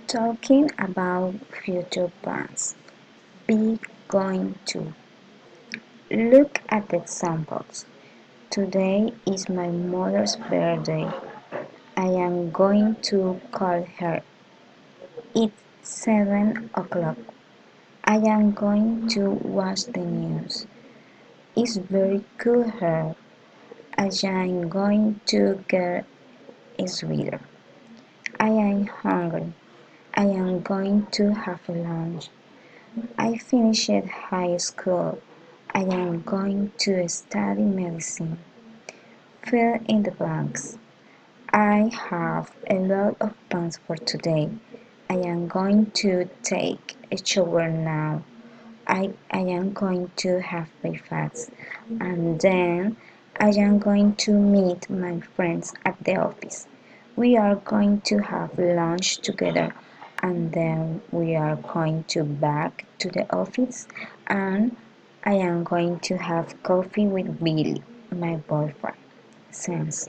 Talking about future plans. Be going to. Look at the examples. Today is my mother's birthday. I am going to call her. It's 7 o'clock. I am going to watch the news. It's very cool here. I am going to get a sweater. I am hungry. I am going to have lunch. I finished high school. I am going to study medicine. Fill in the blanks. I have a lot of plans for today. I am going to take a shower now. I am going to have breakfast and then I am going to meet my friends at the office. We are going to have lunch together and then we are going to back to the office and I am going to have coffee with Billy, my boyfriend. Sense.